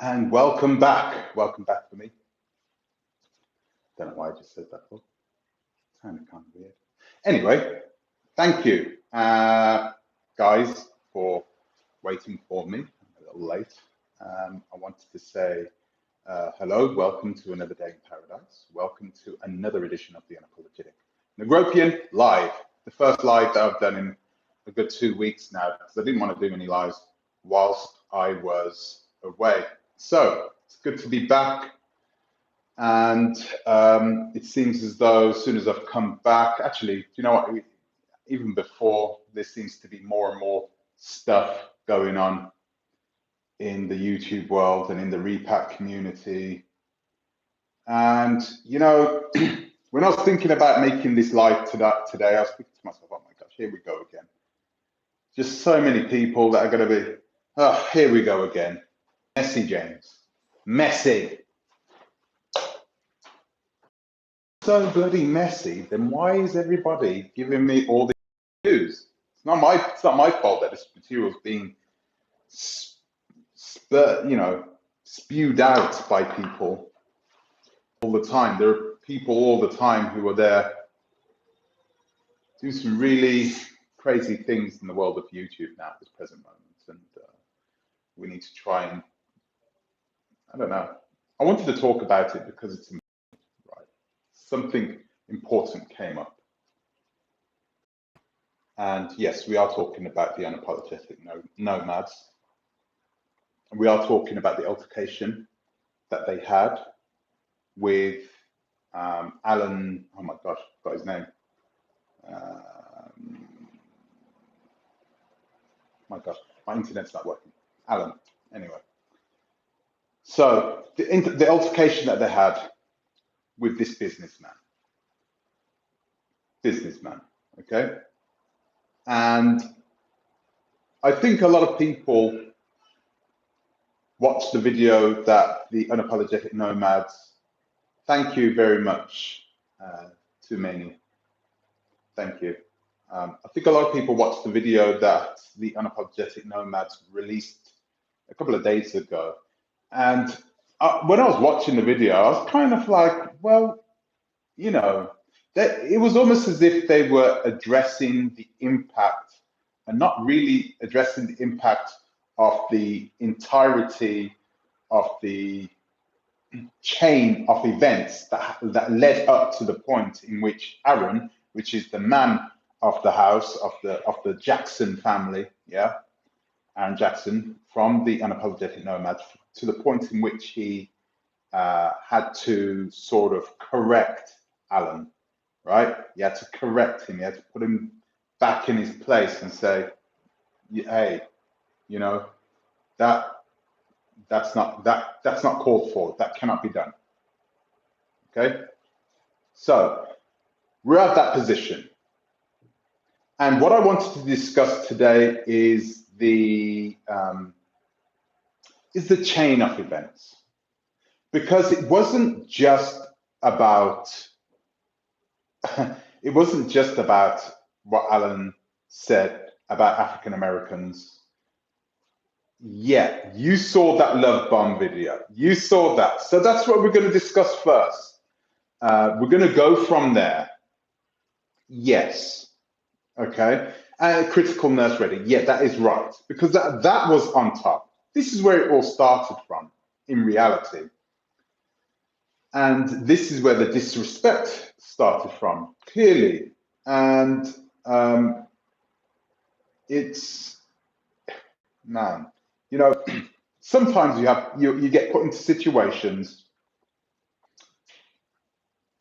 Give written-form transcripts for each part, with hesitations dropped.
And welcome back. Welcome back for me. Don't know why I just said that. Sounded kind of weird. Anyway, thank you, guys, for waiting for me. I'm a little late. I wanted to say hello, welcome to another day in paradise. Welcome to another edition of the Unapologetic Negropean Live. The first live that I've done in a good 2 weeks now, because I didn't want to do any lives whilst I was away. So it's good to be back. And it seems as though as soon as I've come back, actually, you know what, even before, there seems to be more and more stuff going on in the YouTube world and in the repack community. And, you know, when I was thinking about making this live today, I was thinking to myself, oh my gosh, here we go again. Just so many people that are going to be, oh, here we go again. Messy, James. Messy. So bloody messy, then why is everybody giving me all the news? It's not my fault that this material is being spewed out by people all the time. There are people all the time who are there do some really crazy things in the world of YouTube now at this present moment, and we need to try and, I don't know, I wanted to talk about it because it's important, right? Something important came up. And yes, we are talking about the unapologetic nomads. And we are talking about the altercation that they had with Alan, oh my gosh, I forgot his name. My gosh, my internet's not working. Alan, anyway. So the altercation that they had with this businessman, okay? And I think a lot of people watched the video that the Unapologetic Nomads, thank you very much, to many, thank you. I think a lot of people watched the video that the Unapologetic Nomads released a couple of days ago. And when I was watching the video, I was kind of like, well, you know, it was almost as if they were addressing the impact and not really addressing the impact of the entirety of the chain of events that led up to the point in which Aaron, which is the man of the house of the Jackson family, yeah, Aaron Jackson, from the Unapologetic Nomads, to the point in which he had to sort of correct Alan, right? He had to correct him. He had to put him back in his place and say, hey, you know, that's not called for. That cannot be done. Okay, so we're at that position, and what I wanted to discuss today is the chain of events, because it wasn't just about what Alan said about African Americans. Yeah, you saw that love bomb video. You saw that. So that's what we're going to discuss first. We're going to go from there. Yes. Okay. Critical nurse ready. Yeah, that is right. Because that was on top. This is where it all started from, in reality. And this is where the disrespect started from, clearly. And it's, man, you know, sometimes you get put into situations,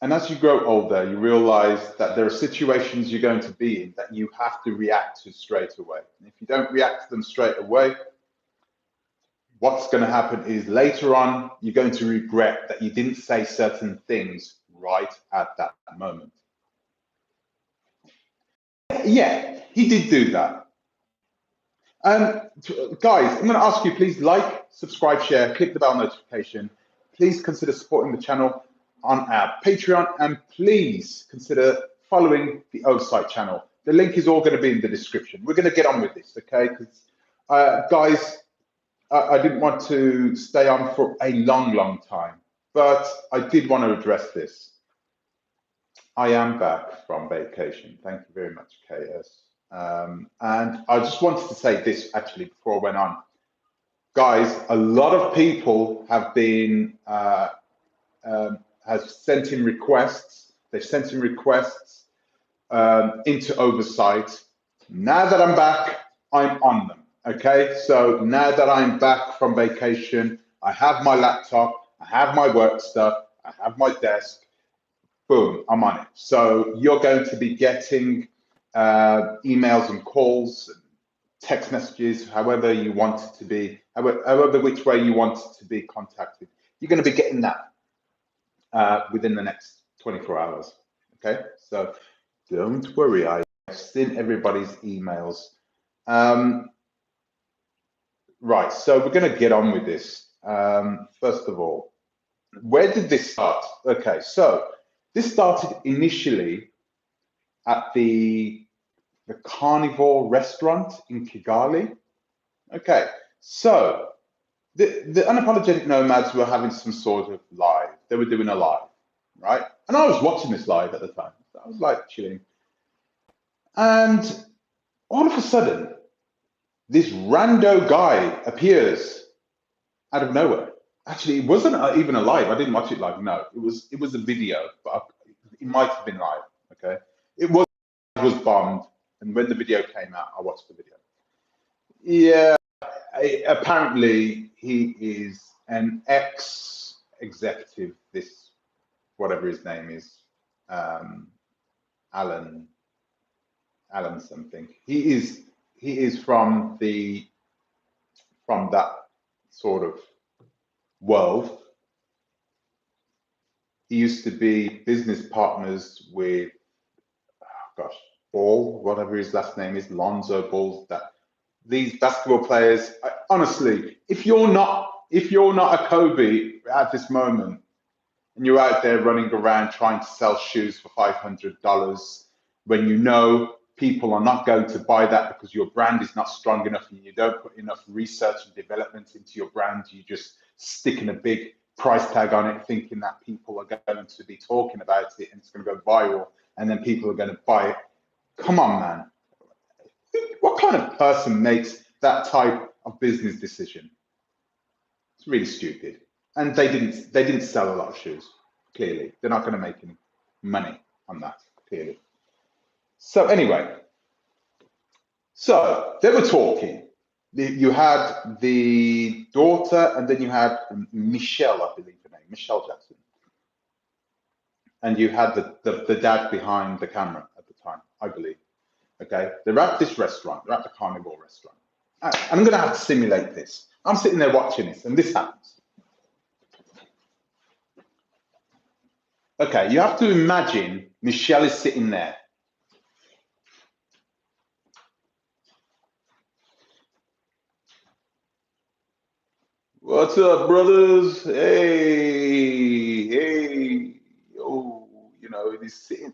and as you grow older, you realize that there are situations you're going to be in that you have to react to straight away. And if you don't react to them straight away, what's going to happen is later on, you're going to regret that you didn't say certain things right at that moment. Yeah, he did do that. Guys, I'm going to ask you, please like, subscribe, share, click the bell notification. Please consider supporting the channel on our Patreon, and please consider following the Oversight channel. The link is all going to be in the description. We're going to get on with this, okay? Because, guys, I didn't want to stay on for a long time, but I did want to address this. I am back from vacation. Thank you very much, KS. And I just wanted to say this actually before I went on. Guys, a lot of people have been has sent in requests. They've sent in requests into oversight. Now that I'm back, I'm on them. Okay, so now that I'm back from vacation, I have my laptop, I have my work stuff, I have my desk. Boom, I'm on it. So you're going to be getting emails and calls, text messages, however you want it to be, however which way you want it to be contacted. You're going to be getting that within the next 24 hours. Okay, so don't worry. I've seen everybody's emails. Right, so we're going to get on with this. First of all, where did this start? Okay, so this started initially at the carnivore restaurant in Kigali. Okay, so the unapologetic nomads were having some sort of live. They were doing a live, right? And I was watching this live at the time. I was like chilling. And all of a sudden, this rando guy appears out of nowhere. Actually, it wasn't even a live. I didn't watch it live. No, it was a video, but it might have been live. Okay, it was bombed, and when the video came out, I watched the video. Yeah, apparently he is an ex-executive. This whatever his name is, Alan something. He is from that sort of world. He used to be business partners with, oh gosh, Ball, whatever his last name is, Lonzo Balls. That these basketball players, honestly, if you're not a Kobe at this moment, and you're out there running around trying to sell shoes for $500, when you know people are not going to buy that because your brand is not strong enough and you don't put enough research and development into your brand, you just stick in a big price tag on it thinking that people are going to be talking about it and it's going to go viral and then people are going to buy it. Come on, man. What kind of person makes that type of business decision? It's really stupid. And they didn't sell a lot of shoes. Clearly, they're not going to make any money on that. Clearly. So anyway, so they were talking. You had the daughter, and then you had Michelle, I believe her name, Michelle Jackson, and you had the dad behind the camera at the time, I believe. Okay, they're at this restaurant. They're at the carnivore restaurant. And I'm going to have to simulate this. I'm sitting there watching this, and this happens. Okay, you have to imagine Michelle is sitting there. What's up, brothers? Hey, oh, he's sitting.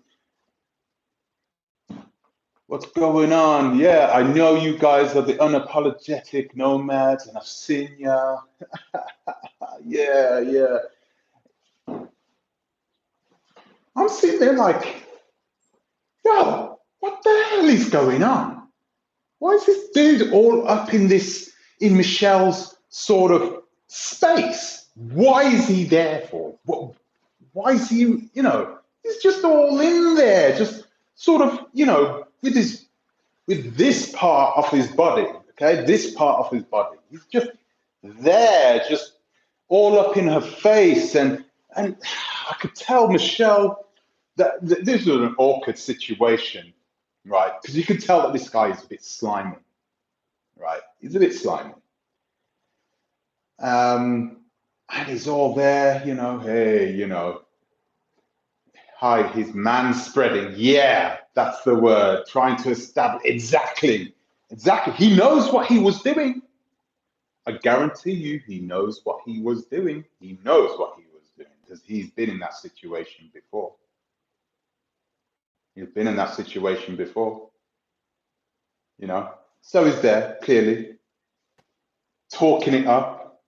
What's going on? Yeah, I know you guys are the unapologetic nomads, and I've seen ya. Yeah. I'm sitting there like, yo, what the hell is going on? Why is this dude all up in Michelle's sort of space? Why is he there for? Why is he, he's just all in there, just sort of, with this part of his body, okay, this part of his body. He's just there, just all up in her face. And I could tell Michelle that this was an awkward situation, right? Because you could tell that this guy is a bit slimy, right? He's a bit slimy. And he's all there, hey, hi, he's man-spreading. Yeah, that's the word. Trying to establish exactly. He knows what he was doing. I guarantee you, he knows what he was doing. He knows what he was doing because he's been in that situation before. He's been in that situation before. So he's there clearly. talking it up,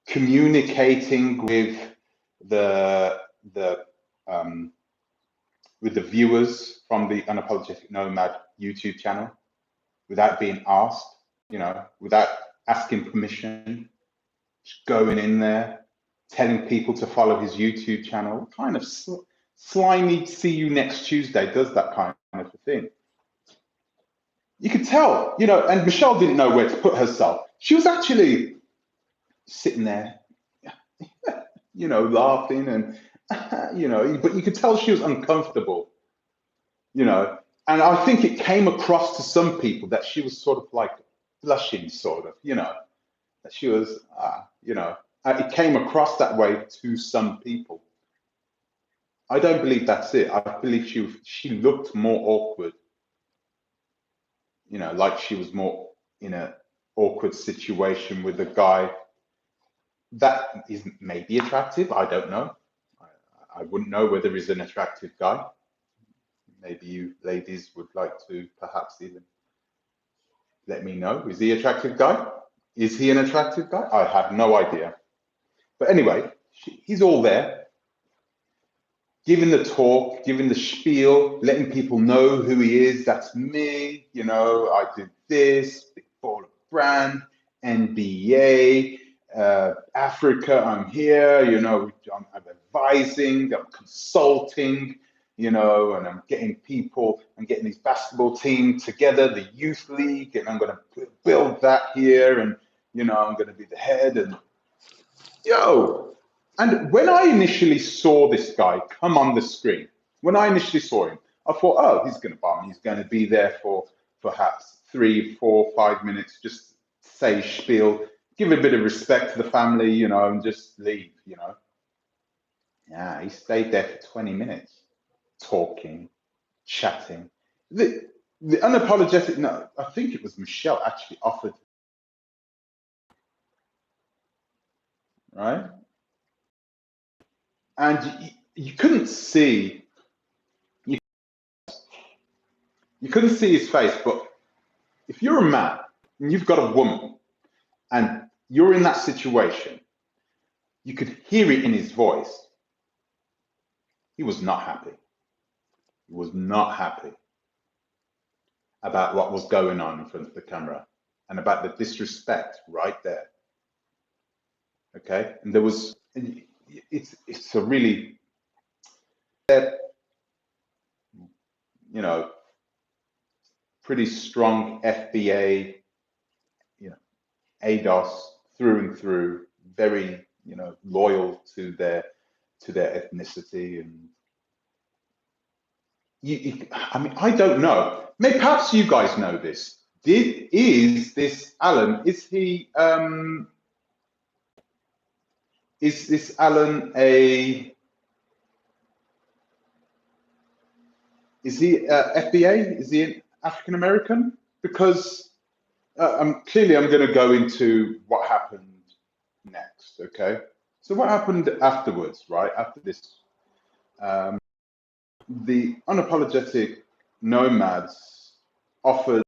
communicating the the with the viewers from the Unapologetic Nomad YouTube channel without being asked, you know, without asking permission, just going in there, telling people to follow his YouTube channel. Kind of slimy, see you next Tuesday does that kind of a thing. You could tell, you know, and Michelle didn't know where to put herself. She was actually sitting there, you know, laughing and, you know, but you could tell she was uncomfortable, you know. And I think it came across to some people that she was sort of like blushing, sort of, you know, that she was, you know, it came across that way to some people. I don't believe that's it. I believe she looked more awkward, you know, like she was more in an awkward situation with a guy that is maybe attractive. I don't know. I wouldn't know whether he's an attractive guy. Maybe you ladies would like to perhaps even let me know. Is he an attractive guy? Is he an attractive guy? I have no idea. But anyway, he's all there, giving the talk, giving the spiel, letting people know who he is. That's me. You know, I did this, big baller brand, NBA, Africa, I'm here. You know, I'm advising, I'm consulting, you know, and I'm getting these basketball teams together, the youth league, and I'm going to build that here. And, you know, I'm going to be the head. And and when I initially saw this guy come on the screen, when I initially saw him, I thought, oh, he's going to bomb. He's going to be there for perhaps 3, 4, 5 minutes, just say spiel, give a bit of respect to the family, you know, and just leave, you know. Yeah, he stayed there for 20 minutes, talking, chatting. The unapologetic, no, I think it was Michelle actually offered, right? And you couldn't see, you couldn't see his face, but if you're a man and you've got a woman and you're in that situation, you could hear it in his voice. He was not happy. He was not happy about what was going on in front of the camera and about the disrespect right there. Okay, and there was, it's a really, you know, pretty strong FBA, you know, ADOS through and through, very, you know, loyal to their ethnicity. And I mean, I don't know. Maybe perhaps you guys know this. Is this Alan? Is he? Is this Alan a? Is he FBA? Is he an African American? Because clearly, I'm going to go into what happened next. Okay. So what happened afterwards? Right after this, the Unapologetic Nomads offered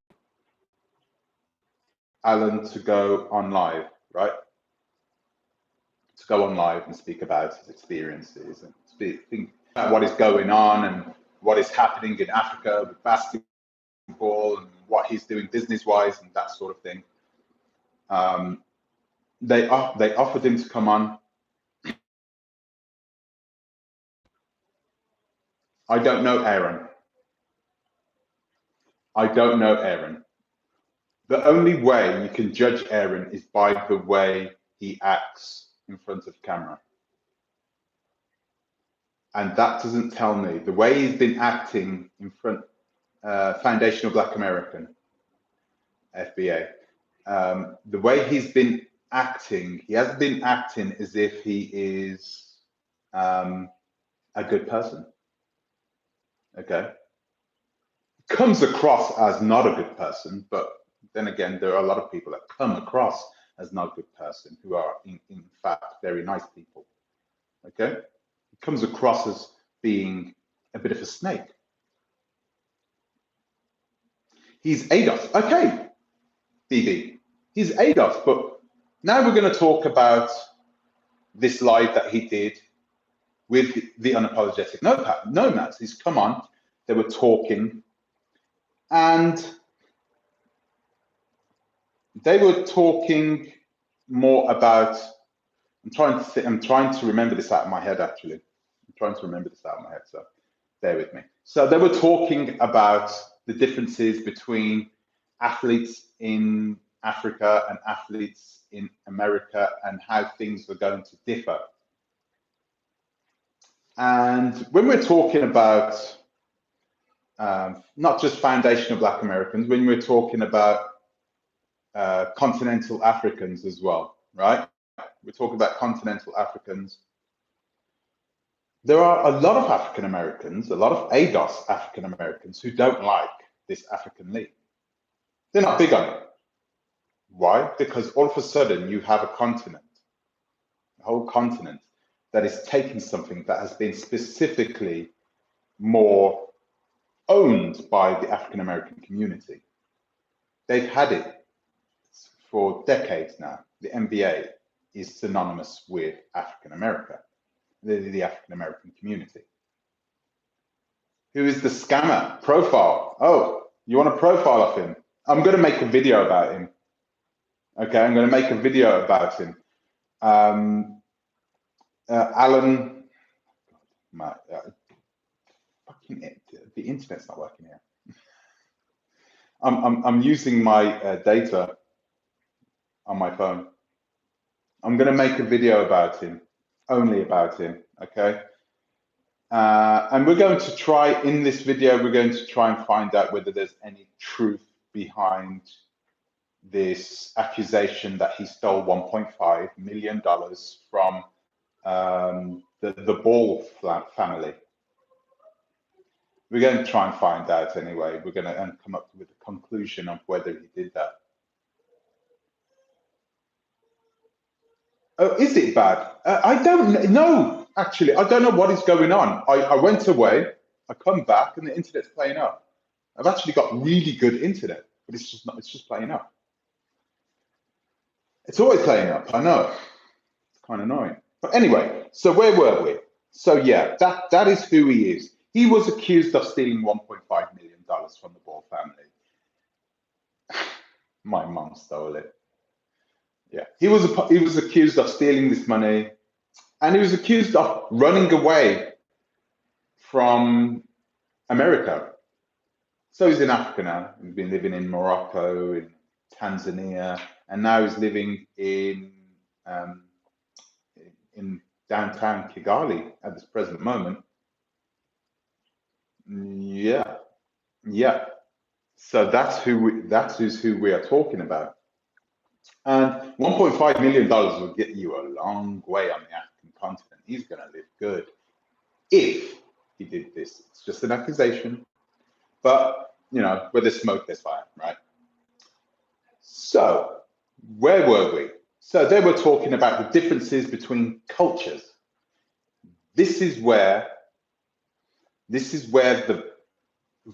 Alan to go on live, right? To go on live and speak about his experiences and think about what is going on and what is happening in Africa with basketball and what he's doing business-wise and that sort of thing. They offered him to come on. I don't know Aaron. I don't know Aaron. The only way you can judge Aaron is by the way he acts in front of camera. And that doesn't tell me the way he's been acting in front, Foundational Black American, FBA, the way he's been acting, he has been acting as if he is a good person. Okay. Comes across as not a good person, but then again, there are a lot of people that come across as not a good person who are in fact very nice people. Okay. It comes across as being a bit of a snake. He's ADOS. Okay, BB. He's ADOS, but now we're going to talk about this live that he did with the Unapologetic Nomads. He's come on, they were talking, and they were talking more about, I'm trying to remember this out of my head, actually. I'm trying to remember this out of my head, so bear with me. So they were talking about the differences between athletes in Africa and athletes in America and how things were going to differ. And when we're talking about not just foundational Black Americans, when we're talking about continental Africans as well, right? We're talking about continental Africans. There are a lot of African Americans, a lot of ADOS African Americans who don't like this African League. They're not big on it. Why? Because all of a sudden you have a continent, a whole continent that is taking something that has been specifically more owned by the African American community. They've had it for decades now. The NBA is synonymous with African America, the African American community. Who is the scammer? Profile. Oh, you want a profile of him? I'm going to make a video about him. Okay, I'm going to make a video about him. Alan, the internet's not working here. I'm using my data on my phone. I'm going to make a video about him, only about him, okay? And we're going to try, in this video, we're going to try and find out whether there's any truth behind this accusation that he stole $1.5 million from the Ball family. We're going to try and find out anyway. We're going to come up with a conclusion of whether he did that. Oh, is it bad? I don't know, actually. I don't know what is going on. I went away, I come back, and the internet's playing up. I've actually got really good internet, but it's just playing up. It's always playing up, I know. It's kind of annoying. But anyway, so where were we? So yeah, that is who he is. He was accused of stealing $1.5 million from the Ball family. My mom stole it. Yeah, he was accused of stealing this money, and he was accused of running away from America. So he's in Africa now. He's been living in Morocco, in Tanzania, and now he's living in downtown Kigali at this present moment. Yeah. So that's who we are talking about. And $1.5 million will get you a long way on the African continent. He's going to live good if he did this. It's just an accusation, but you know, where there's smoke, there's fire, right? So where were we? So they were talking about the differences between cultures. This is where the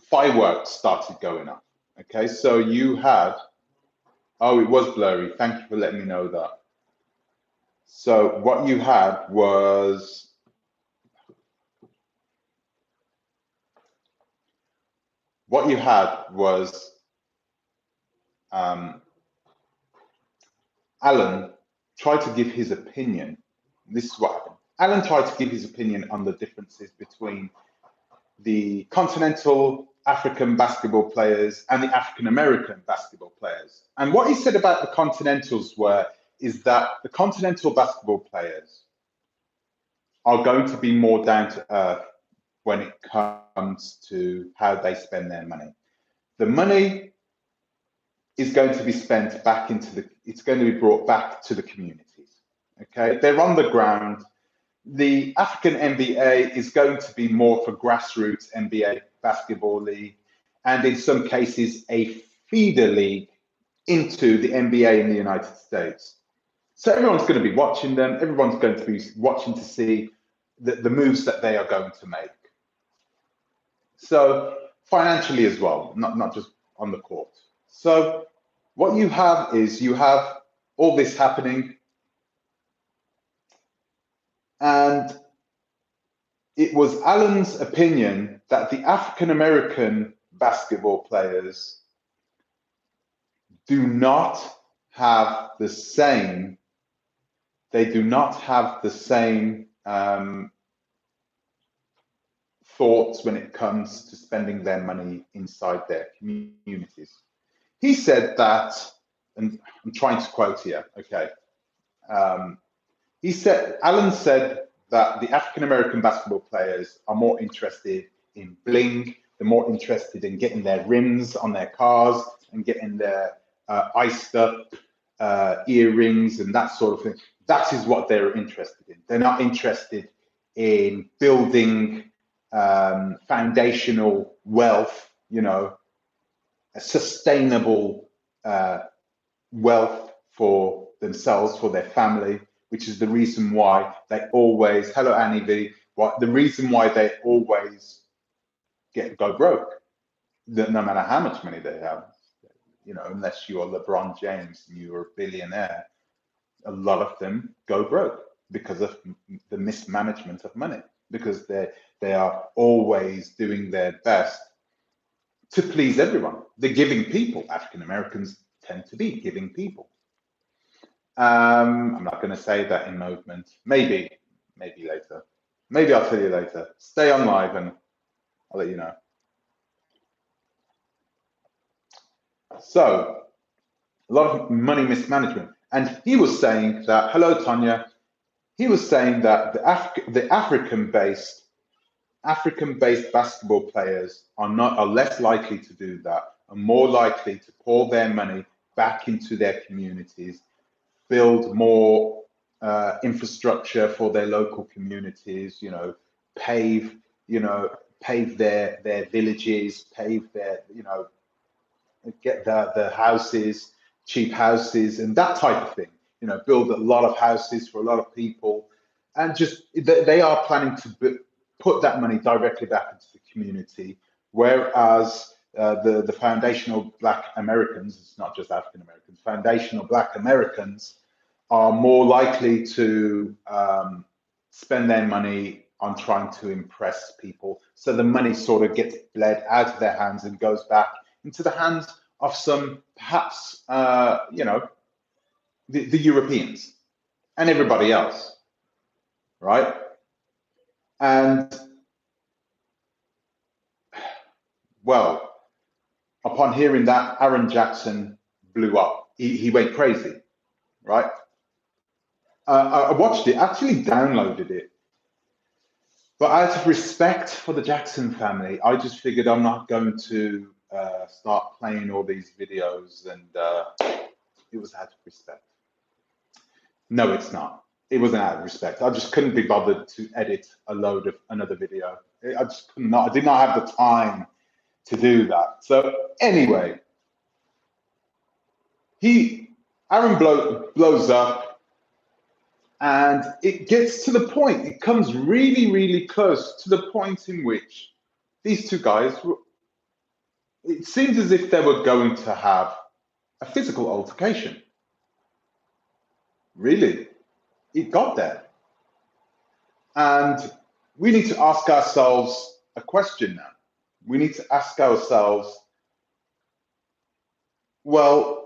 fireworks started going off. Okay, so you had, oh, it was blurry. Thank you for letting me know that. So what you had was Alan tried to give his opinion. This is what happened. Alan tried to give his opinion on the differences between the continental African basketball players and the African American basketball players. And what he said about the continentals is that the continental basketball players are going to be more down to earth when it comes to how they spend their money. The money is going to be spent back it's going to be brought back to the communities. Okay, they're on the ground. The African NBA is going to be more for grassroots NBA basketball league, and in some cases a feeder league into the NBA in the United States. So everyone's going to be watching them. Everyone's going to be watching to see the moves that they are going to make. So financially as well, not just on the court. So what you have is you have all this happening, and it was Alan's opinion that the African American basketball players do not have the same, they do not have the same thoughts when it comes to spending their money inside their communities. He said that, and I'm trying to quote here, okay. Alan said that the African American basketball players are more interested in bling, they're more interested in getting their rims on their cars and getting their iced up earrings and that sort of thing. That is what they're interested in. They're not interested in building foundational wealth, you know, a sustainable wealth for themselves, for their family, which is the reason why they always, hello Annie V, the reason why they always go broke, that no matter how much money they have, you know, unless you are LeBron James and you are a billionaire, a lot of them go broke because of the mismanagement of money, because they are always doing their best to please everyone. They're giving people. African Americans tend to be giving people. I'm not going to say that in movement. Maybe later. Maybe I'll tell you later. Stay on live and I'll let you know. So, a lot of money mismanagement. And he was saying that, hello, Tanya. He was saying that the African-based basketball players are less likely to do that, are more likely to pour their money back into their communities, build more infrastructure for their local communities, you know, pave their villages, pave their, you know, get the houses, cheap houses and that type of thing, you know, build a lot of houses for a lot of people. And just, they are planning to put that money directly back into the community. Whereas the foundational Black Americans, it's not just African Americans, foundational Black Americans are more likely to spend their money on trying to impress people. So the money sort of gets bled out of their hands and goes back into the hands of some, perhaps, you know, the Europeans and everybody else, right? And, well, upon hearing that, Aaron Jackson blew up. He went crazy, right? I watched it, actually downloaded it. But out of respect for the Jackson family, I just figured I'm not going to start playing all these videos, and it was out of respect. No, it's not. It wasn't out of respect. I just couldn't be bothered to edit a load of another video. I just could not. I did not have the time to do that. So anyway, Aaron blows up, and it gets to the point. It comes really, really close to the point in which these two guys, it seems as if they were going to have a physical altercation. Really, it got there. And we need to ask ourselves a question now. We need to ask ourselves, well,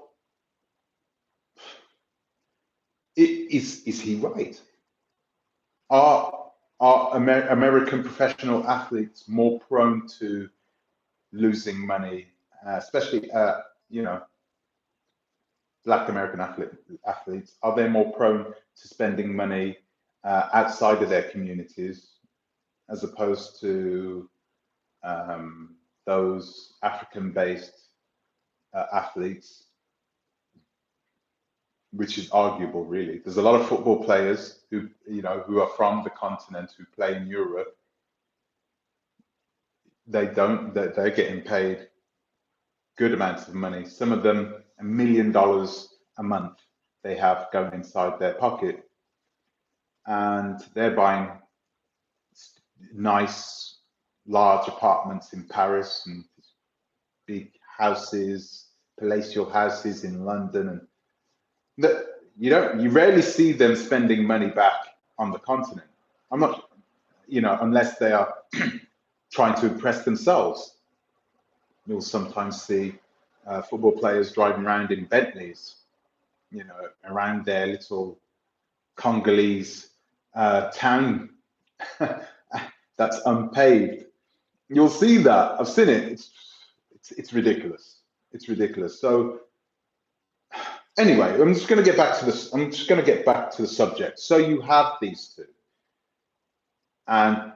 is he right? Are American professional athletes more prone to losing money, especially, you know, Black American athletes? Are they more prone to spending money outside of their communities as opposed to those African-based athletes, which is arguable, really. There's a lot of football players who, you know, who are from the continent who play in Europe. They're getting paid good amounts of money. Some of them $1 million a month they have going inside their pocket, and they're buying nice, large apartments in Paris and big houses palatial houses in London, and that you rarely see them spending money back on the continent. I'm not, unless they are trying to impress themselves. You'll sometimes see football players driving around in Bentleys, around their little Congolese town that's unpaved. You'll see that. I've seen it. It's ridiculous. It's ridiculous. So anyway, I'm just going to get back to this. I'm just going to get back to the subject. So you have these two, and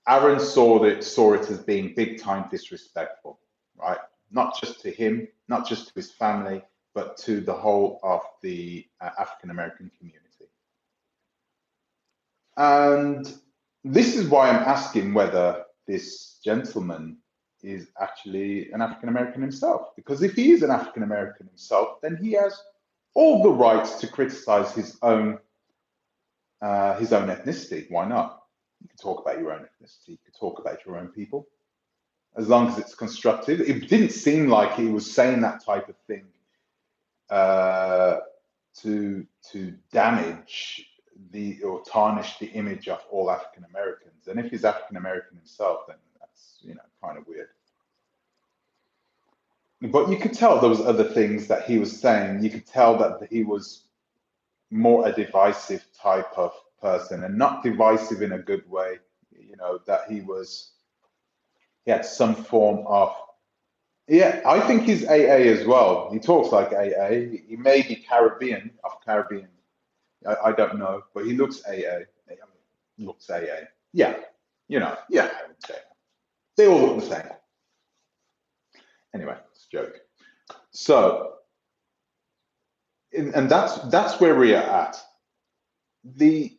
Aaron saw it as being big time disrespectful, right? Not just to him, not just to his family, but to the whole of the African American community. And this is why I'm asking whether this gentleman is actually an African American himself. Because if he is an African American himself, then he has all the rights to criticize his own ethnicity. Why not? You can talk about your own ethnicity. You can talk about your own people, as long as it's constructive. It didn't seem like he was saying that type of thing to damage or tarnish the image of all African Americans. And if he's African American himself, then that's kind of weird. But you could tell there was other things that he was saying. You could tell that he was more a divisive type of person, and not divisive in a good way. That he had some form of, I think he's AA as well. He talks like AA. He may be Caribbean. I don't know, but he looks AA. Looks AA. Yeah, I would say they all look the same. Anyway, it's a joke. So, and that's where we are at. The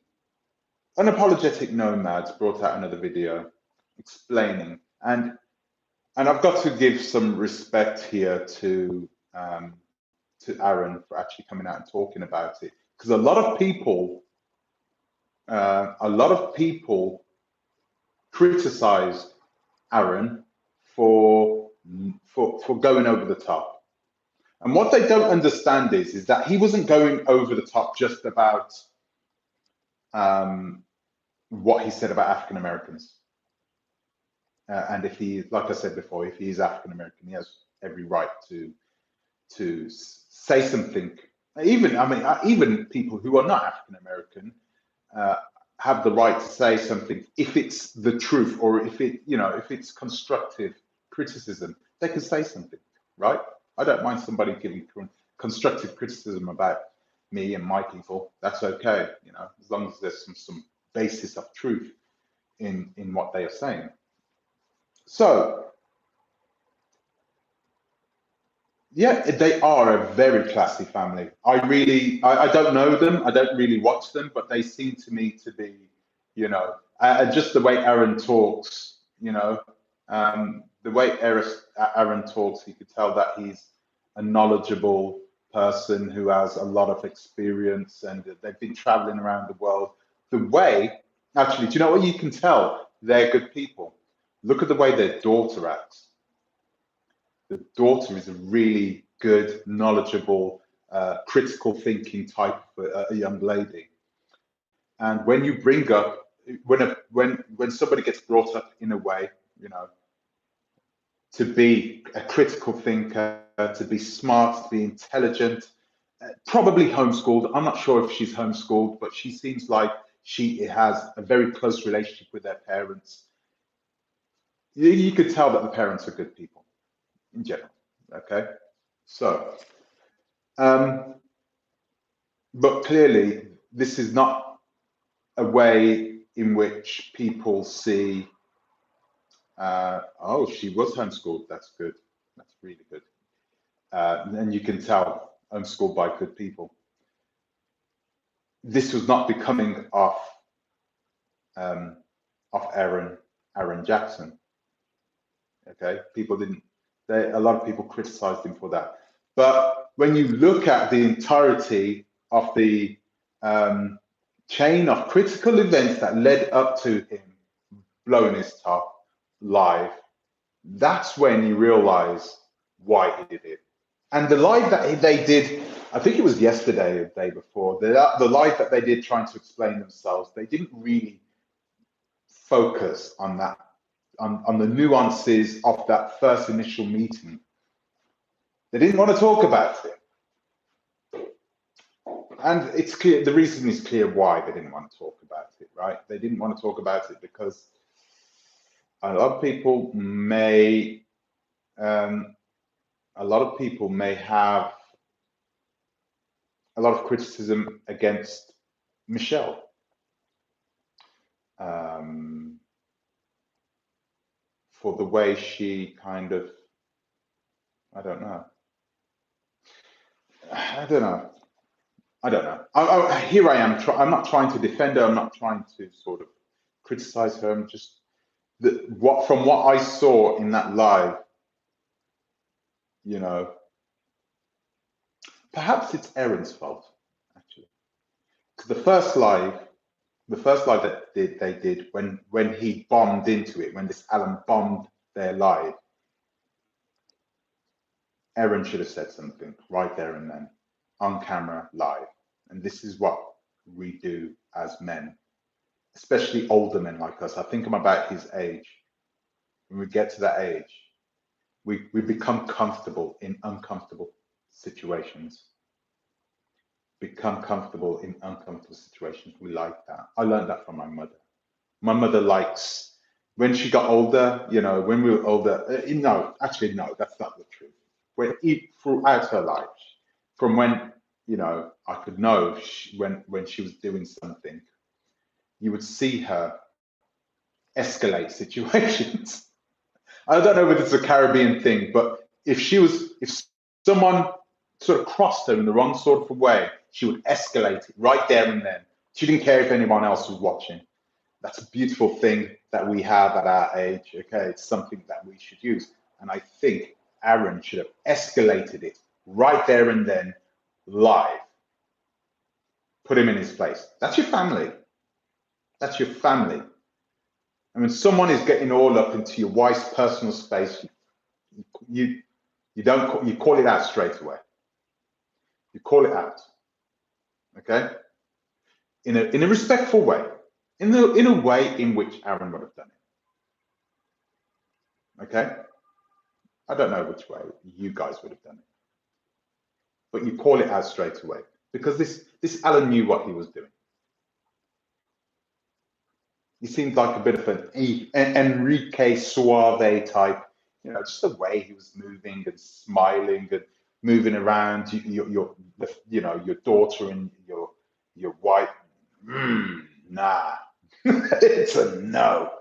Unapologetic Nomads brought out another video explaining, and I've got to give some respect here to Aaron for actually coming out and talking about it, because a lot of people criticized Aaron for going over the top. And what they don't understand is that he wasn't going over the top just about what he said about African Americans. And if he, like I said before, if he is African American, he has every right to say something. Even people who are not African American have the right to say something if it's the truth, or if it's constructive criticism. They can say something, right? I don't mind somebody giving constructive criticism about me and my people. That's okay, as long as there's some basis of truth in what they are saying. So, yeah, they are a very classy family. I don't know them. I don't really watch them, but they seem to me to be, just the way Aaron talks, the way Aaron talks, you could tell that he's a knowledgeable person who has a lot of experience, and they've been traveling around the world. Actually, do you know what you can tell? They're good people. Look at the way their daughter acts. The daughter is a really good, knowledgeable, critical thinking type of a young lady. And when you bring up, when somebody gets brought up in a way, to be a critical thinker, to be smart, to be intelligent, probably homeschooled. I'm not sure if she's homeschooled, but she seems like she has a very close relationship with their parents. You could tell that the parents are good people in general. Okay, so, but clearly this is not a way in which people see, oh, she was homeschooled. That's good. That's really good. And you can tell homeschooled by good people. This was not becoming of Aaron Jackson. Okay, a lot of people criticized him for that. But when you look at the entirety of the chain of critical events that led up to him blowing his top live, That's when you realize why he did it. And the live that they did, I think it was yesterday or the day before, the live that they did trying to explain themselves, they didn't really focus on that, on the nuances of that first initial meeting. They didn't want to talk about it. And it's clear, the reason is clear why they didn't want to talk about it, right? They didn't want to talk about it because a lot of people may have a lot of criticism against Michelle. For the way she kind of, I don't know. Here I am. I'm not trying to defend her. I'm not trying to sort of criticize her. I'm just from what I saw in that live, you know, perhaps it's Erin's fault actually. Because the first live that they did when he bombed into it, when this Alan bombed their live, Erin should have said something right there and then, on camera, live. And this is what we do as men, especially older men like us. I think I'm about his age. When we get to that age, we become comfortable in uncomfortable situations. Become comfortable in uncomfortable situations. We like that. I learned that from my mother. My mother likes, when she got older, you know, when we were older, no, actually, no, that's not the truth. Throughout her life, from when, you know, I could know when she was doing something, you would see her escalate situations. I don't know whether it's a Caribbean thing, but if someone sort of crossed her in the wrong sort of way, she would escalate it right there and then. She didn't care if anyone else was watching. That's a beautiful thing that we have at our age. Okay, it's something that we should use. And I think Aaron should have escalated it right there and then, live. Put him in his place. That's your family. That's your family. And when someone is getting all up into your wife's personal space, you call it out straight away. You call it out. Okay? In a respectful way. In a way in which Aaron would have done it. Okay? I don't know which way you guys would have done it. But you call it out straight away. Because this Alan knew what he was doing. He seemed like a bit of an Enrique Suave type, you know, just the way he was moving and smiling and moving around your daughter and your wife. Nah, it's a no.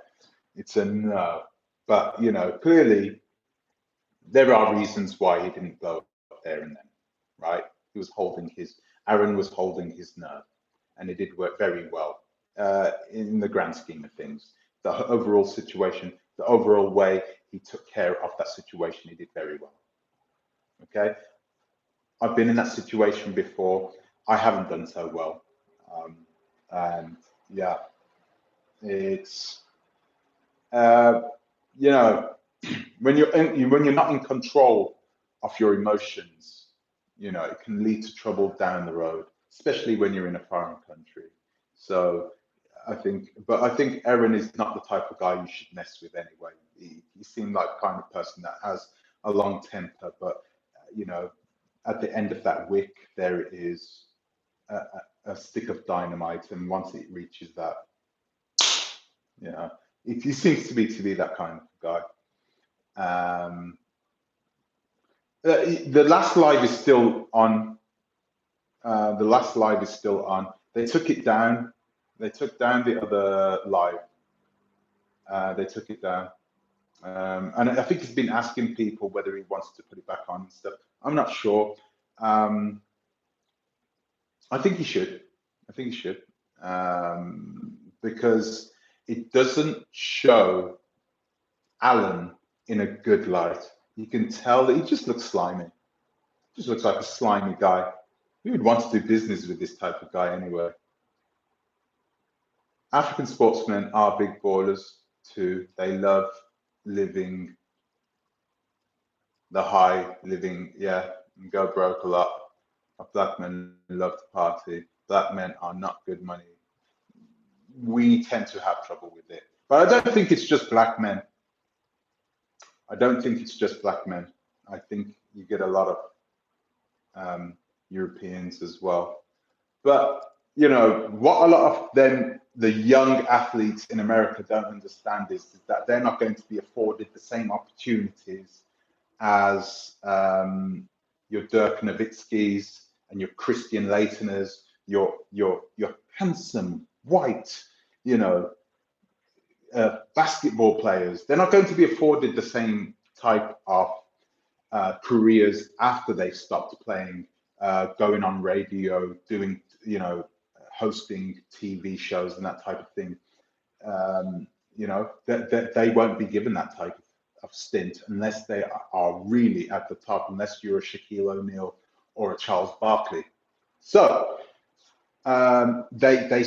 It's a no. But you know, clearly there are reasons why he didn't go up there and then, right? Aaron was holding his nerve, and it did work very well. In the grand scheme of things, the overall situation, the overall way he took care of that situation, he did very well. Okay, I've been in that situation before. I haven't done so well, and yeah, it's you know, when you're not in control of your emotions, you know, it can lead to trouble down the road, especially when you're in a foreign country. So I think Erin is not the type of guy you should mess with anyway. He seemed like the kind of person that has a long temper, but you know, at the end of that wick, there is a stick of dynamite, and once it reaches that, you know, he seems to be that kind of guy. The last live is still on. The last live is still on. They took it down. They took down the other live. They took it down. And I think he's been asking people whether he wants to put it back on and stuff. I'm not sure. I think he should. I think he should. Because it doesn't show Alan in a good light. You can tell that he just looks slimy. Just looks like a slimy guy. Who would want to do business with this type of guy anyway? African sportsmen are big ballers too. They love living the high living, yeah, and go broke a lot. Black men love to party. Black men are not good money. We tend to have trouble with it. But I don't think it's just black men. I don't think it's just black men. I think you get a lot of Europeans as well. But you know what? A lot of them, the young athletes in America, don't understand is that they're not going to be afforded the same opportunities as your Dirk Nowitzkis and your Christian Leightoners, your handsome white, you know, basketball players. They're not going to be afforded the same type of careers after they've stopped playing, going on radio, doing, you know, hosting TV shows and that type of thing. You know, that they won't be given that type of stint unless they are really at the top, unless you're a Shaquille O'Neal or a Charles Barkley. So they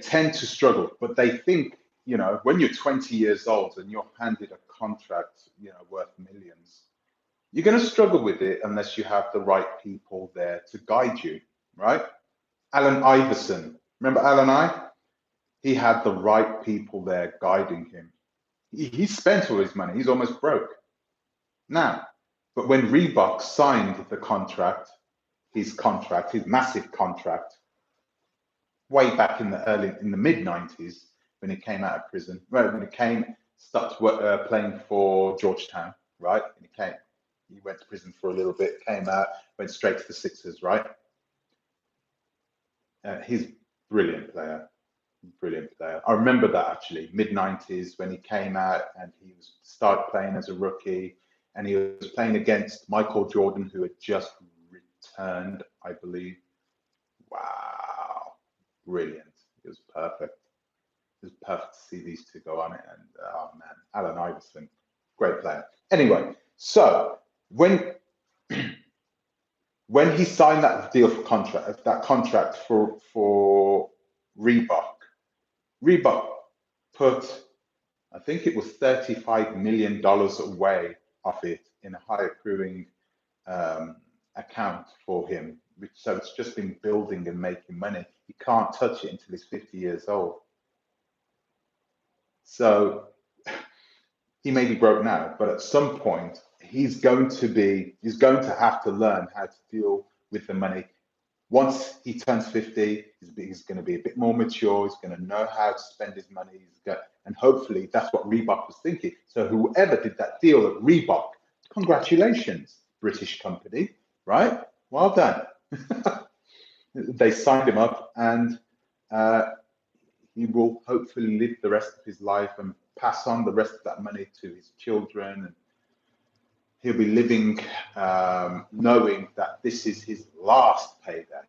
tend to struggle, but they think, you know, when you're 20 years old and you're handed a contract, you know, worth millions, you're going to struggle with it unless you have the right people there to guide you, right? Allen Iverson, remember Allen I? He had the right people there guiding him. He spent all his money. He's almost broke now. But when Reebok signed the contract, his massive contract, way back in the mid 90s, when he came out of prison, right? When he stopped playing for Georgetown, right? And he went to prison for a little bit, came out, went straight to the Sixers, right? He's a brilliant player. Brilliant player. I remember that actually, mid 90s when he came out and he started playing as a rookie, and he was playing against Michael Jordan, who had just returned, I believe. Wow, brilliant. It was perfect. It was perfect to see these two go on it. And oh man, Allen Iverson, great player. Anyway, so when he signed that deal for contract for Reebok put, I think it was $35 million away of it in a high accruing account for him. So it's just been building and making money. He can't touch it until he's 50 years old. So he may be broke now, but at some point he's going to have to learn how to deal with the money. Once he turns 50, he's going to be a bit more mature. He's going to know how to spend his money. And hopefully that's what Reebok was thinking. So whoever did that deal at Reebok, congratulations, British company, right? Well done. They signed him up, and he will hopefully live the rest of his life and pass on the rest of that money to his children. And he'll be living knowing that this is his last payday.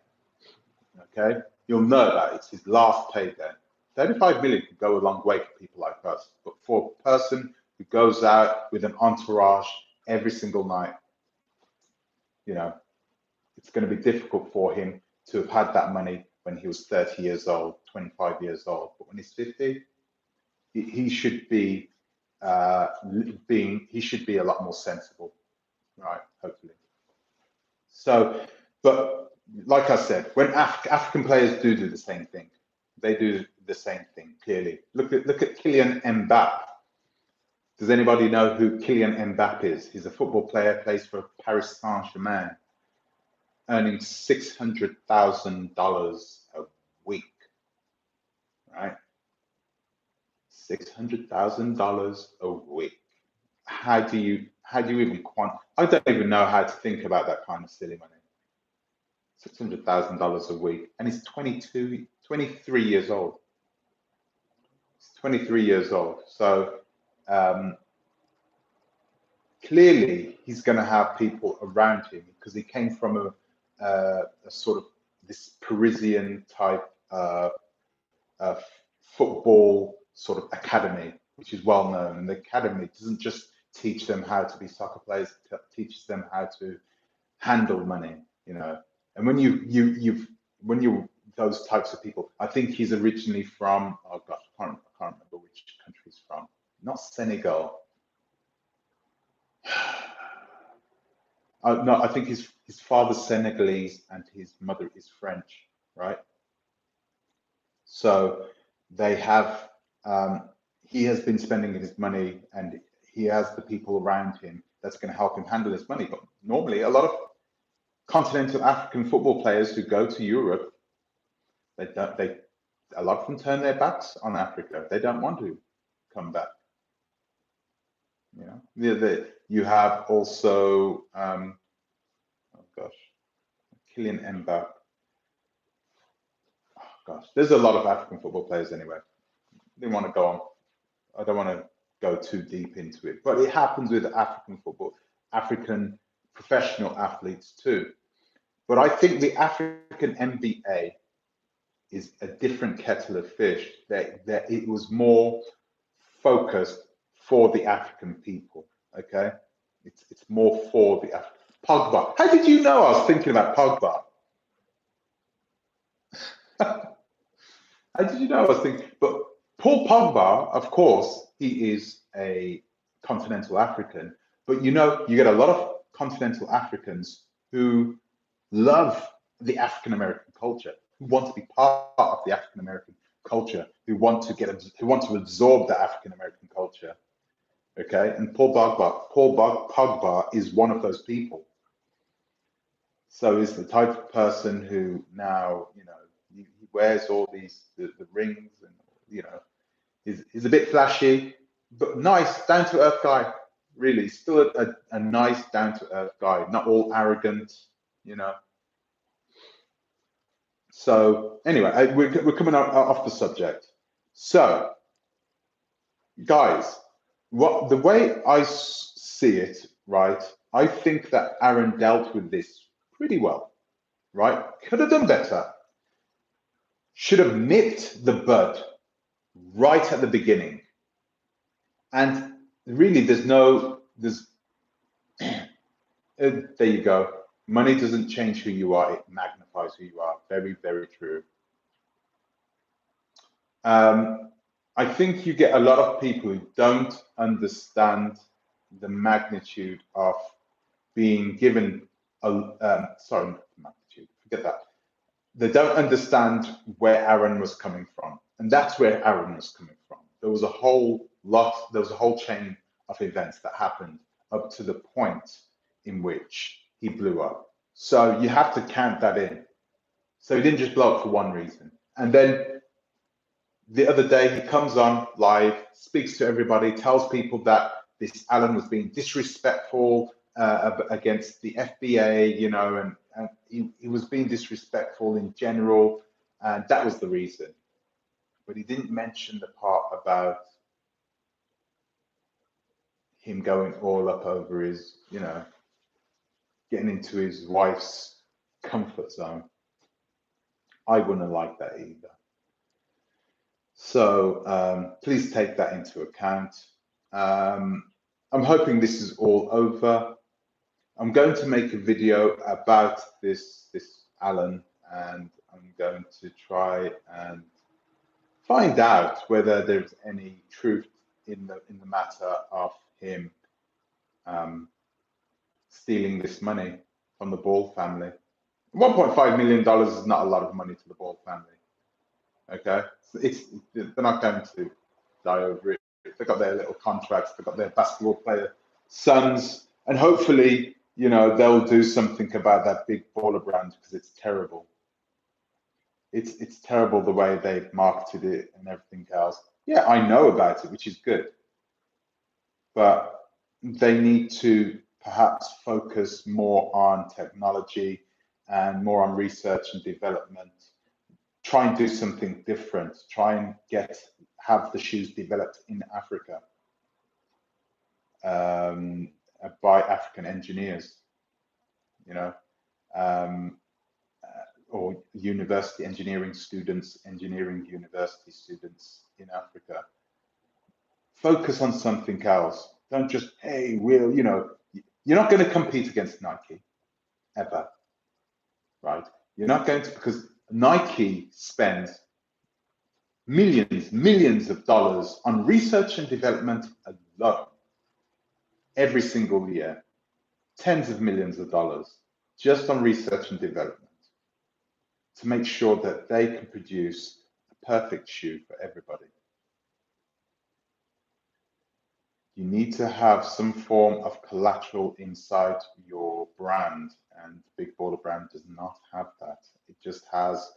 Okay, you'll know that it's his last payday. 35 million could go a long way for people like us, but for a person who goes out with an entourage every single night, you know, it's going to be difficult for him to have had that money when he was 30 years old, 25 years old. But when he's 50, he should be he should be a lot more sensible, right? Hopefully. So, but like I said, when African players do the same thing, they do the same thing. Clearly, look at Kylian Mbappe. Does anybody know who Kylian Mbappe is? He's a football player, plays for Paris Saint-Germain, earning $600,000 a week, right? $600,000 a week. How do you even I don't even know how to think about that kind of silly money. $600,000 a week, and he's 23 years old. He's 23 years old. So clearly he's going to have people around him because he came from a sort of this Parisian type football sort of academy, which is well known. And the academy doesn't just teach them how to be soccer players; it teaches them how to handle money. You know, and when you those types of people, I think he's originally from, oh gosh, I can't remember which country he's from. Not Senegal. No, I think his father's Senegalese and his mother is French, right? So they have, he has been spending his money and he has the people around him that's going to help him handle his money. But normally, a lot of continental African football players who go to Europe, a lot of them turn their backs on Africa. They don't want to come back. You know, you have also, oh gosh, Kylian Mbappe. Oh gosh, there's a lot of African football players anyway. Didn't want to go on. I don't want to go too deep into it, but it happens with African football, African professional athletes too. But I think the African NBA is a different kettle of fish. That it was more focused for the African people. Okay, it's more for the African. Pogba. How did you know I was thinking about Pogba? How did you know I was thinking? But Paul Pogba, of course, he is a continental African. But you know, you get a lot of continental Africans who love the African American culture, who want to be part of the African American culture, who want to absorb the African American culture. Okay, and Paul Pogba is one of those people. So he's the type of person who now, you know, he wears all these the rings, and you know, he's a bit flashy, but nice, down to earth guy. Really, still a nice, down to earth guy, not all arrogant, you know. So anyway, we're coming off the subject. So, guys, the way I see it, right? I think that Aaron dealt with this pretty well, right? Could have done better. Should have nipped the bud right at the beginning. And really, there's there you go. Money doesn't change who you are, it magnifies who you are. Very, very true. I think you get a lot of people who don't understand the magnitude of being given sorry, not the magnitude, forget that. They don't understand where Aaron was coming from. And that's where Aaron was coming from. There was a whole chain of events that happened up to the point in which he blew up. So you have to count that in. So he didn't just blow up for one reason. And then the other day he comes on live, speaks to everybody, tells people that this Alan was being disrespectful against the FBA, you know, and he was being disrespectful in general, and that was the reason. But he didn't mention the part about him going all up over his, you know, getting into his wife's comfort zone. I wouldn't have liked that either. So please take that into account. I'm hoping this is all over. I'm going to make a video about this Alan, and I'm going to try and find out whether there's any truth in the matter of him stealing this money from the Ball family. $1.5 million is not a lot of money to the Ball family. Okay, they're not going to die over it. They've got their little contracts. They've got their basketball player sons, and hopefully, you know, they'll do something about that big baller brand, because it's terrible. It's terrible the way they've marketed it and everything else. Yeah, I know about it, which is good, but they need to perhaps focus more on technology and more on research and development. Try and do something different. Try and have the shoes developed in Africa by African engineers, you know, or university engineering students, engineering university students in Africa. Focus on something else. Don't just, hey, you know, you're not going to compete against Nike ever, right? You're not going to, because Nike spends millions of dollars on research and development alone every single year. tens of millions of dollars just on research and development to make sure that they can produce a perfect shoe for everybody. You need to have some form of collateral inside your brand, and Big Baller Brand does not have that. It just has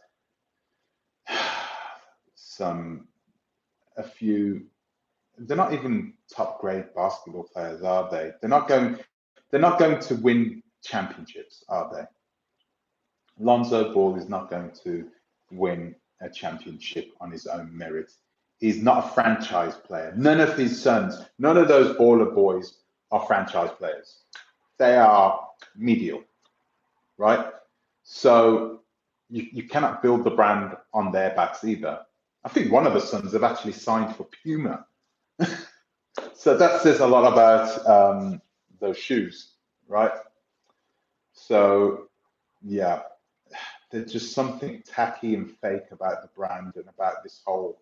a few. They're not even top grade basketball players, are they? They're not going to win championships, are they? Lonzo Ball is not going to win a championship on his own merit. He's not a franchise player. None of his sons, none of those baller boys are franchise players. They are medial, right? So you cannot build the brand on their backs either. I think one of the sons have actually signed for Puma. So that says a lot about those shoes, right? So yeah, there's just something tacky and fake about the brand and about this whole,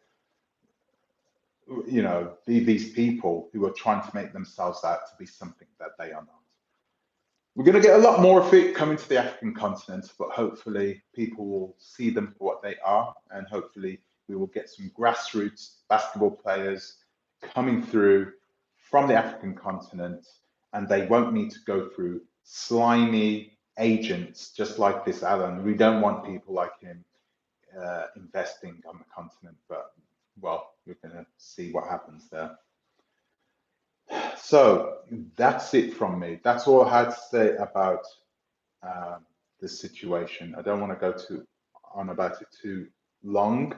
you know, these people who are trying to make themselves out to be something that they are not. We're going to get a lot more of it coming to the African continent, but hopefully people will see them for what they are, and hopefully we will get some grassroots basketball players coming through from the African continent, and they won't need to go through slimy agents just like this Alan. We don't want people like him investing on the continent, but well, we're going to see what happens there. So that's it from me. That's all I had to say about this situation. I don't want to go on about it too long.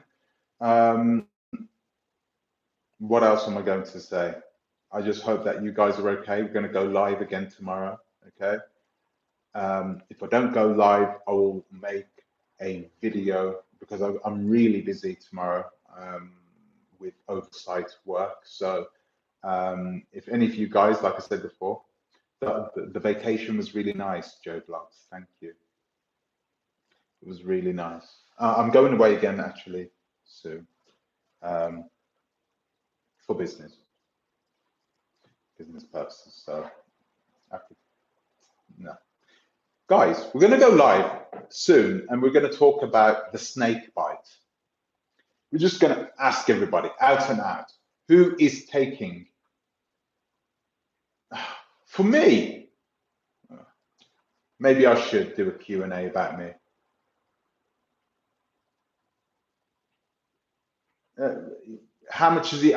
What else am I going to say? I just hope that you guys are okay. We're going to go live again tomorrow, okay? If I don't go live, I will make a video because I'm really busy tomorrow with oversight work. So if any of you guys, like I said before, the vacation was really nice, Joe Vlogs. Thank you. It was really nice. I'm going away again actually soon for business purposes. So no. Guys, we're going to go live soon and we're going to talk about the snake bite. We're just going to ask everybody out and out, who is taking, for me, maybe I should do a Q&A about me. How much is he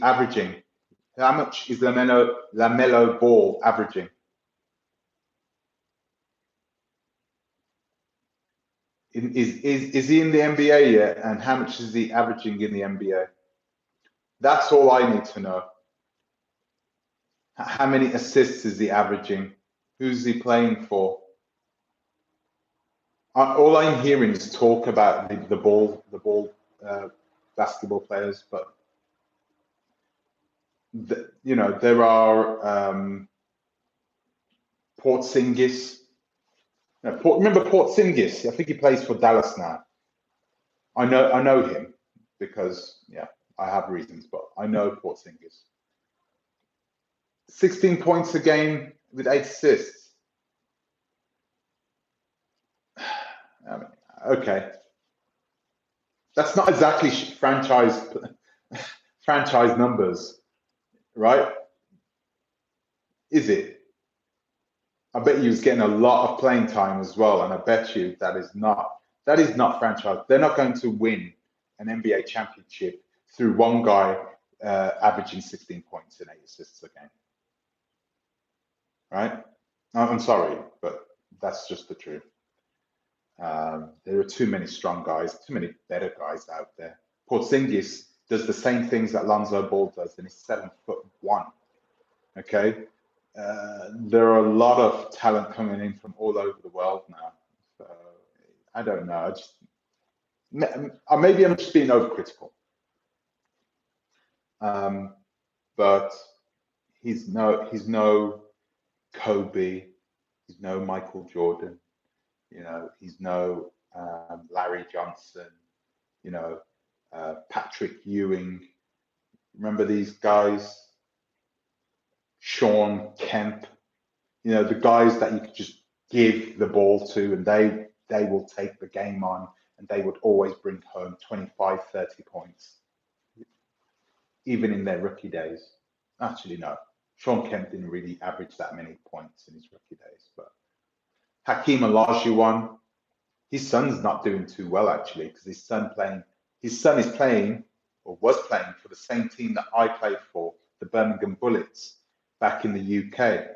averaging? How much is LaMelo Ball averaging? Is he in the NBA yet? And how much is he averaging in the NBA? That's all I need to know. How many assists is he averaging? Who's he playing for? All I'm hearing is talk about the ball basketball players, but you know, there are Porzingis. Remember Porzingis? I think he plays for Dallas now. I know him because yeah, I have reasons, but I know Porzingis. 16 points a game with 8 assists. I mean, okay, that's not exactly franchise numbers, right? Is it? I bet you was getting a lot of playing time as well, and I bet you that is not franchise. They're not going to win an NBA championship through one guy averaging 16 points and 8 assists a game, right? I'm sorry, but that's just the truth. There are too many strong guys, too many better guys out there. Porzingis does the same things that Lonzo Ball does, and he's 7'1". Okay, there are a lot of talent coming in from all over the world now. So I don't know. Maybe I'm just being overcritical. But he's no Kobe. He's no Michael Jordan. You know, he's no Larry Johnson. You know, Patrick Ewing. Remember these guys? Sean Kemp. You know, the guys that you could just give the ball to and they will take the game on, and they would always bring home 25, 30 points, even in their rookie days. Actually, no. Sean Kemp didn't really average that many points in his rookie days, but Hakeem Olajuwon, his son's not doing too well actually, because his son is playing or was playing for the same team that I played for, the Birmingham Bullets, back in the UK.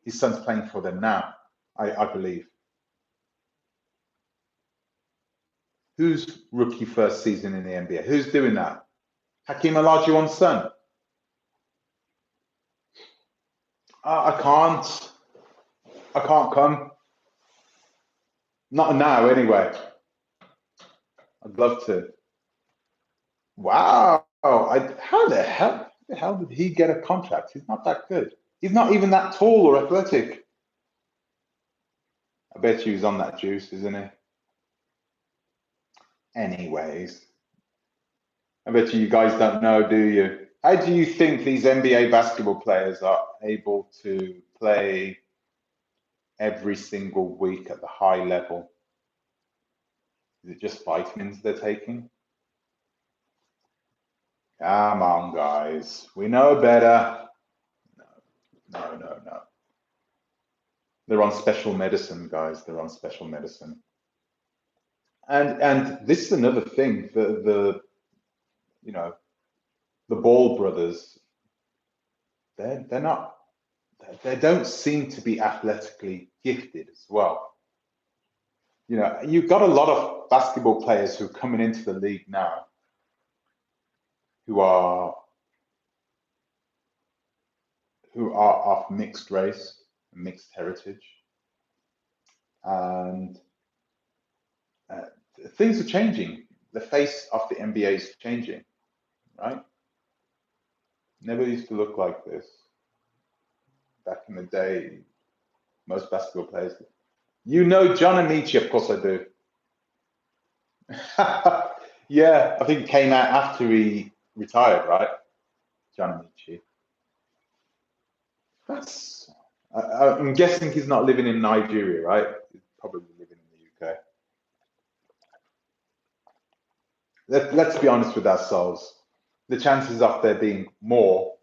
His son's playing for them now, I believe. Who's rookie first season in the NBA? Who's doing that? Hakeem Olajuwon's son. I can't come. Not now, anyway. I'd love to. Wow. How the hell did he get a contract? He's not that good. He's not even that tall or athletic. I bet you he's on that juice, isn't he? Anyways, I bet you guys don't know, do you? How do you think these NBA basketball players are able to play every single week at the high level? Is it just vitamins they're taking? Come on, guys. We know better. No. They're on special medicine, guys. They're on special medicine. And this is another thing. The Ball brothers, they don't seem to be athletically gifted as well. You know, you've got a lot of basketball players who are coming into the league now who are of mixed race, mixed heritage, and things are changing. The face of the NBA is changing, right? Never used to look like this. Back in the day, most basketball players. You know John Amici, of course I do. Yeah, I think it came out after he retired, right? John Amici. I'm guessing he's not living in Nigeria, right? He's probably living in the UK. Let's be honest with ourselves. The chances of there being more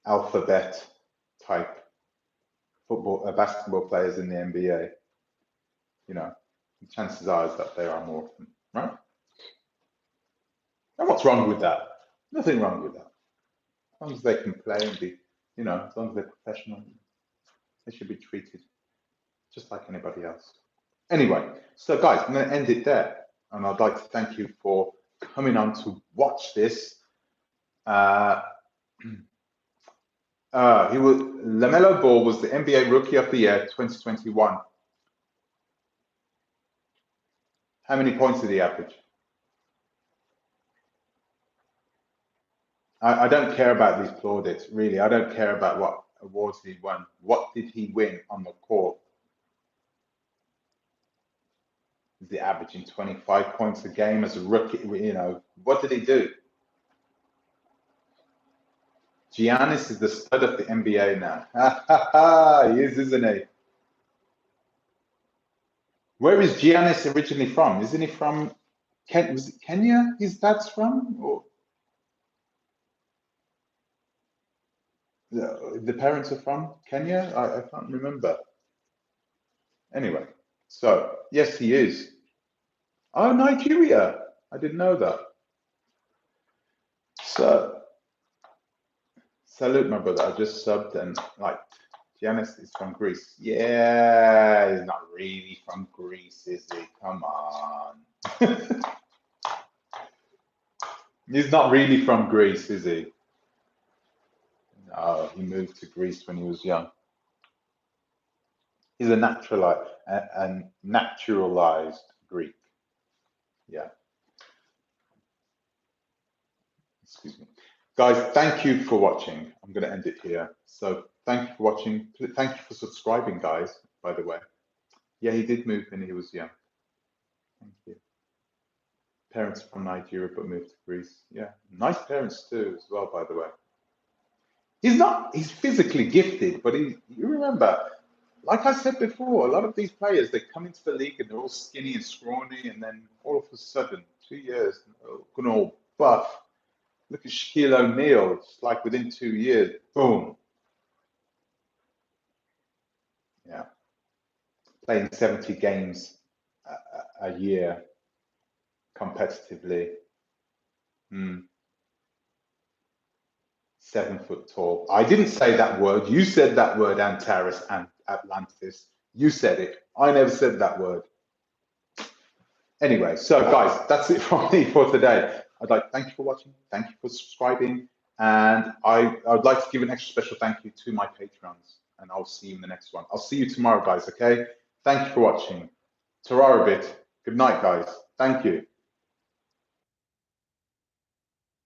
alphabet type basketball players in the NBA, you know, the chances are is that there are more of them, right? And what's wrong with that? Nothing wrong with that. As long as they can play and be, you know, as long as they're professional, they should be treated just like anybody else. Anyway, so guys, I'm going to end it there. And I'd like to thank you for coming on to watch this. LaMelo Ball was the NBA Rookie of the Year 2021. How many points did he average? I don't care about these plaudits, really. I don't care about what awards he won. What did he win on the court? Is he averaging 25 points a game as a rookie? You know, what did he do? Giannis is the stud of the NBA now. He is, isn't he? Where is Giannis originally from? Isn't he from was it Kenya his dad's from? Or the parents are from Kenya? I can't remember. Anyway, so yes, he is. Oh, Nigeria. I didn't know that. So, salute, my brother. I just subbed and liked. Giannis is from Greece. Yeah, he's not really from Greece, is he? Come on. He's not really from Greece, is he? No, he moved to Greece when he was young. He's a naturalized Greek. Yeah. Excuse me. Guys, thank you for watching. I'm going to end it here. So thank you for watching. Thank you for subscribing, guys, by the way. Yeah, he did move when he was young. Thank you. Parents from Nigeria but moved to Greece. Yeah, nice parents too, as well, by the way. He's physically gifted, but you remember, like I said before, a lot of these players, they come into the league and they're all skinny and scrawny, and then all of a sudden, 2 years, looking all buff. Look at Shaquille O'Neal, it's like within 2 years, boom. Yeah. Playing 70 games a year competitively. 7 foot tall. I didn't say that word. You said that word, Antares and Atlantis. You said it. I never said that word. Anyway, so guys, that's it from me for today. I'd like to thank you for watching. Thank you for subscribing. And I would like to give an extra special thank you to my patrons. And I'll see you in the next one. I'll see you tomorrow, guys, okay? Thank you for watching. Tarara bit. Good night, guys. Thank you.